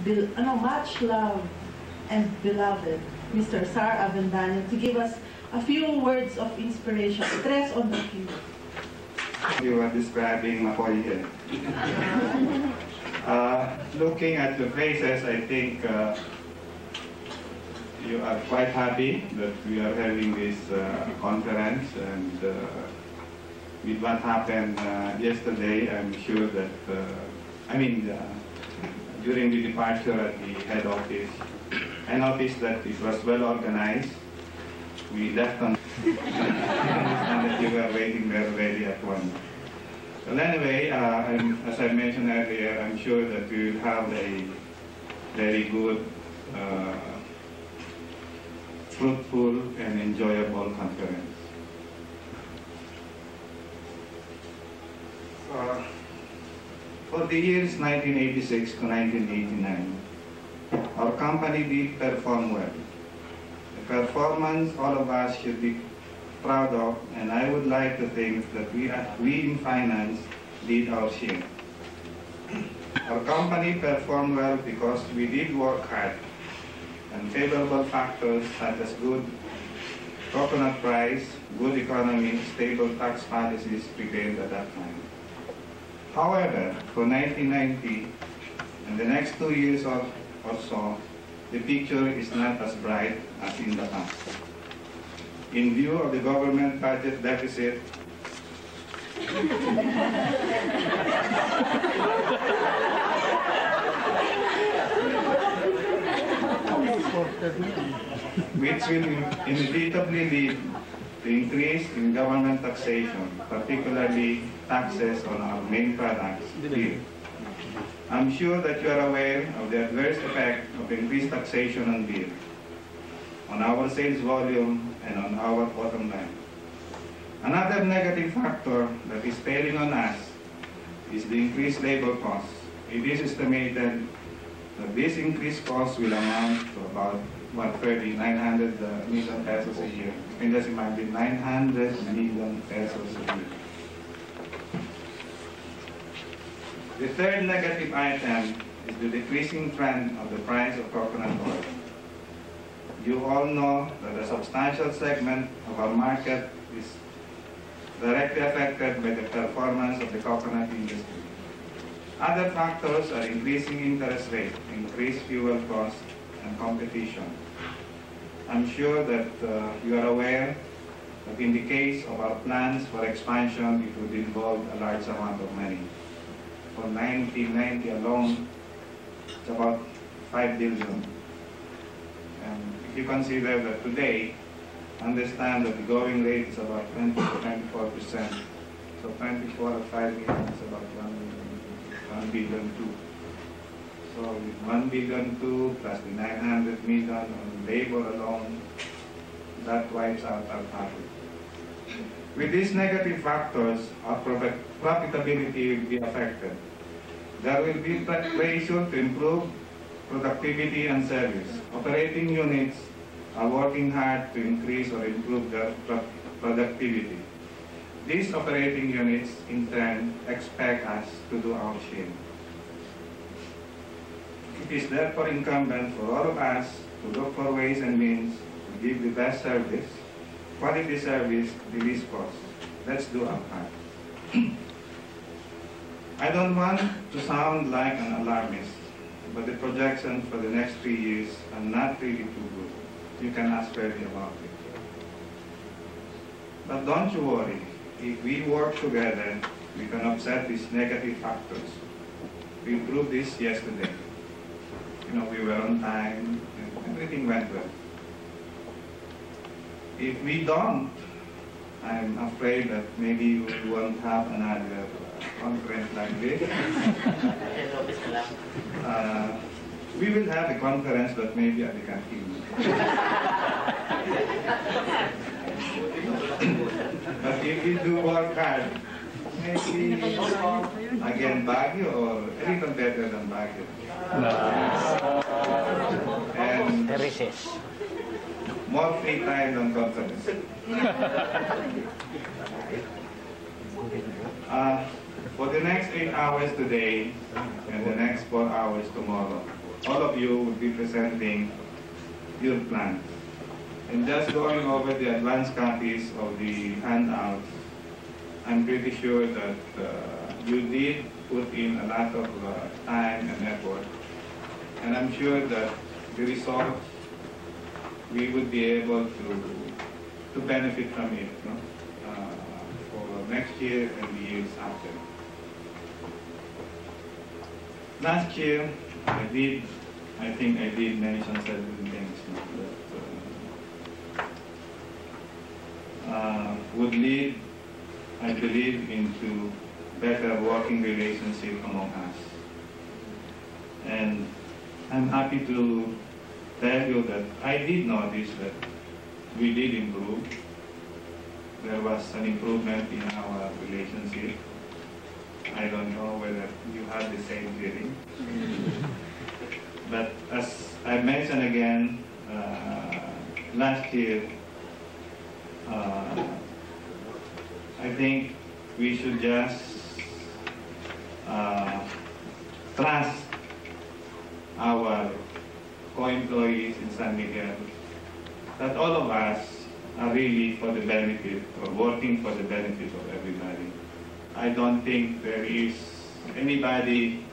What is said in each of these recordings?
much loved and beloved Mr. Sir Avendano to give us a few words of inspiration. Tres on the few. You are describing Makoy here. Looking at the faces, I think you are quite happy that we are having this conference, and with what happened yesterday, I'm sure that, during the departure at the head office, I noticed that it was well organized. We left on and that you were waiting there already at 1. Well, anyway, as I mentioned earlier, I'm sure that we will have a very good, fruitful, and enjoyable conference. For the years 1986 to 1989, our company did perform well. A performance all of us should be proud of, and I would like to think that we in finance did our share. Our company performed well because we did work hard, and favorable factors such as good coconut price, good economy, stable tax policies prevailed at that time. However, for 1990 and the next 2 years or so, the picture is not as bright as in the past. In view of the government budget deficit, which will inevitably lead to increase in government taxation, particularly taxes on our main products, beer. I'm sure that you are aware of the adverse effect of increased taxation on beer, on our sales volume, and on our bottom line. Another negative factor that is telling on us is the increased labor costs. It is estimated that this increased cost will amount to about 900 million pesos a year. You can just imagine 900 million pesos a year. The third negative item is the decreasing trend of the price of coconut oil. You all know that a substantial segment of our market is directly affected by the performance of the coconut industry. Other factors are increasing interest rate, increased fuel costs, and competition. I'm sure that you are aware that in the case of our plans for expansion, it would involve a large amount of money. For 1990 alone, it's about 5 billion. And if you consider that today, understand that the going rate is about 20 to 24%. So 24 at 5 million is about 1 billion 2. So with 1 billion 2 plus the 900 million on labor alone, that wipes out our profit. With these negative factors, our profitability will be affected. There will be pressure to improve productivity and service. Operating units are working hard to increase or improve their productivity. These operating units, in turn, expect us to do our share. It is therefore incumbent for all of us to look for ways and means to give the best service, quality service, the least cost. Let's do our part. I don't want to sound like an alarmist, but the projections for the next 3 years are not really too good. You can ask Ferdy about it. But don't you worry. If we work together, we can offset these negative factors. We proved this yesterday. We were on time and everything went well. If we don't, I'm afraid that maybe we won't have another conference like this. We will have a conference, but maybe at the canteen. But if we do work hard, maybe again Baguio or a little better than Baguio. And more free time than conference. For the next 8 hours today and the next 4 hours tomorrow, all of you will be presenting your plans. And just going over the advanced copies of the handouts, I'm pretty sure that you did put in a lot of time and effort. And I'm sure that the results, we would be able to benefit from it, no? For next year and the years after. Last year, I think I did mention certain things, no? That would lead, I believe, into better working relationship among us. And I'm happy to tell you that I did notice that we did improve. There was an improvement in our relationship. I don't know whether you had the same feeling. But as I mentioned again, last year, I think we should just trust our co-employees in San Miguel, that all of us are really for the benefit, or working for the benefit of everybody. I don't think there is anybody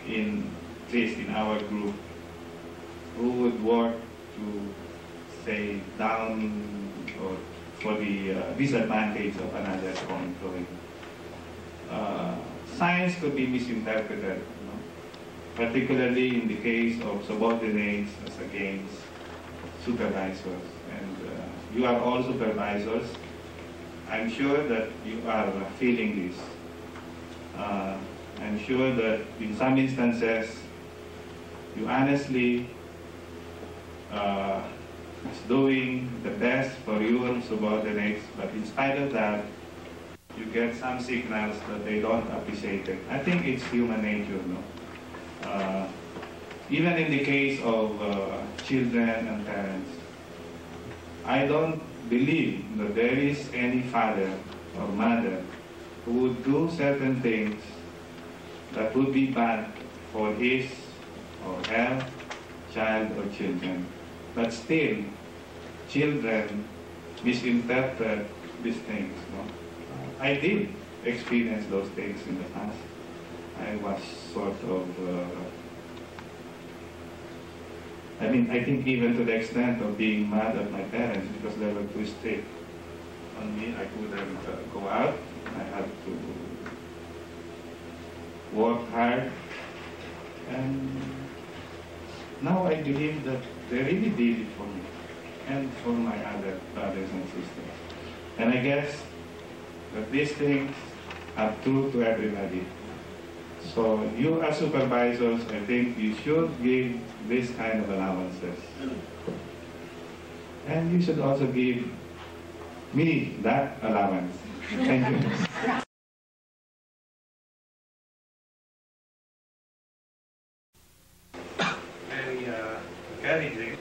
at least in our group, who would work to, say, down or for the disadvantage of another co-employee. Science could be misinterpreted, particularly in the case of subordinates as against supervisors. And you are all supervisors. I'm sure that you are feeling this. I'm sure that in some instances, you honestly is doing the best for your subordinates, but in spite of that, you get some signals that they don't appreciate it. I think it's human nature, no? Even in the case of children and parents, I don't believe that there is any father or mother who would do certain things that would be bad for his or her child or children. But still, children misinterpret these things. No? I did experience those things in the past. I was sort of, I think even to the extent of being mad at my parents because they were too strict on me. I couldn't go out. I had to work hard. And now I believe that they really did it for me and for my other brothers and sisters. And I guess that these things are true to everybody. So you as supervisors, I think you should give this kind of allowances. And you should also give me that allowance. Thank you. Very encouraging,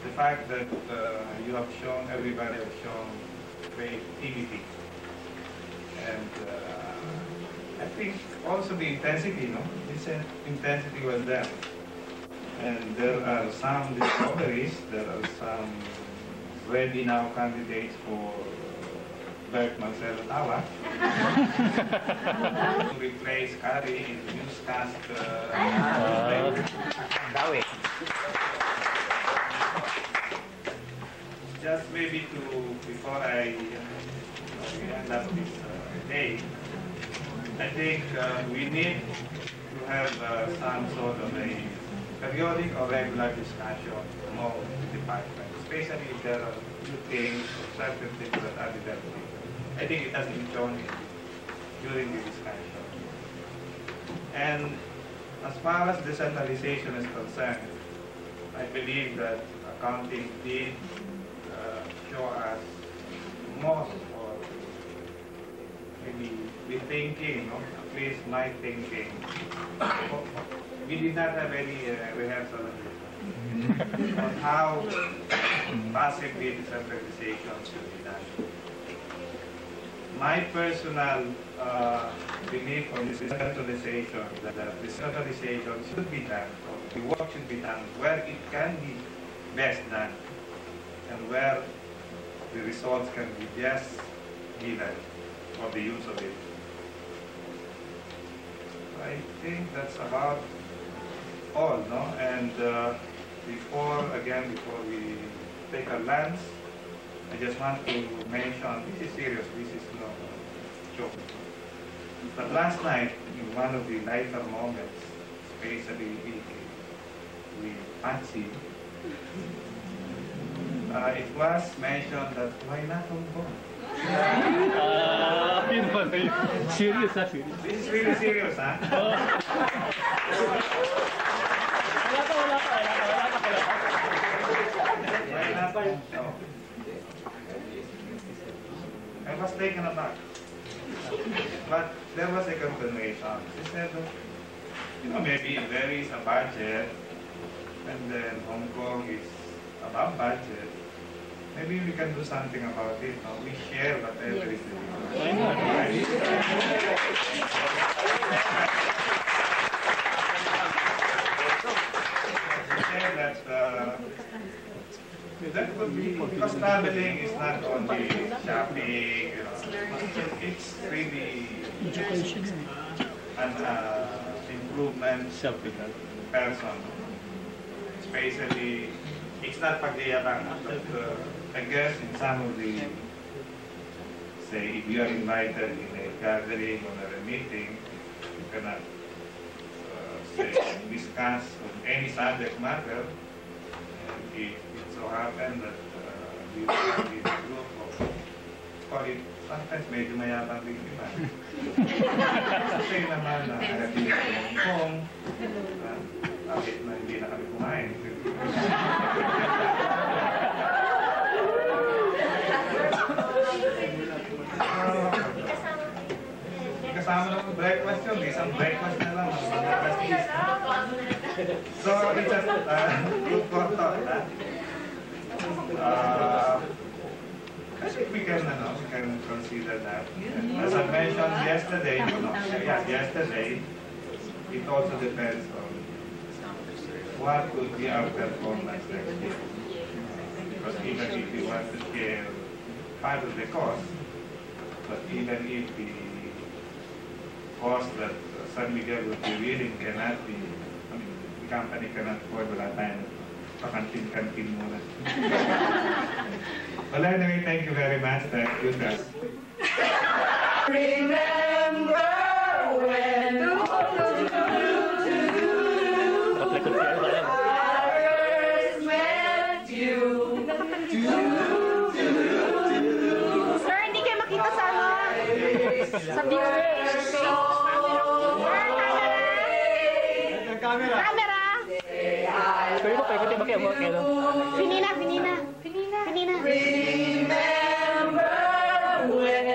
the fact that you have shown, everybody have shown creativity. And I think also the intensity, this intensity was there. And there are some discoveries, there are some ready now candidates for Bert Marcelo Tawa to replace Kari in the newscast. Just maybe before I end up this day, I think we need to have some sort of a periodic or regular discussion among the department, especially if there are new things or certain things that are developing. I think it has been shown during the discussion. And as far as decentralization is concerned, I believe that accounting did show us most or maybe the thinking, at least my thinking. We did not have any rehearsal on how passively decentralization should be done. my personal belief on this decentralization, that decentralization should be done, the work should be done where it can be best done, and where the results can be best given for the use of it. I think that's about all, no? And before we take a lunch, I just want to mention, this is serious, this is no joke. But last night, in one of the lighter moments, especially with Patsy, it was mentioned that why not Hong Kong? Serious, serious. This is really serious, huh? Why not Hong Kong? I was taken aback. But there was a continuation. She said, maybe there is a budget, and then Hong Kong is above budget. Maybe we can do something about it. No? We share whatever is that could be, because traveling is not only shopping, it's really an improvement person. Especially, it's not pagyayakan, but I guess in some of the, say, if you are invited in a gathering or a meeting, you cannot say, discuss on any subject matter. And if it so happens that you are in a group of, call it, sometimes medyo mayabang din iba. Kasi naman na nagatilit sa Hong Kong, bakit na hindi na kami kumain. Kasama lang po breakfast yun, isang breakfast na lang. So, it's just good for thought. I think we can consider that. As I mentioned yesterday, yesterday, it also depends on what could be our performance next year. Because even if we want to share part of the cost, but even if the cost that San Miguel would be willing cannot be, the company cannot afford, wala tayong pakantin-kantin muna. Well, anyway, thank you very much. Thank you, guys. Remember when I met you. Sir, hindi kayo makita sa sa viewers. Camera! Camera! Finina! Remember when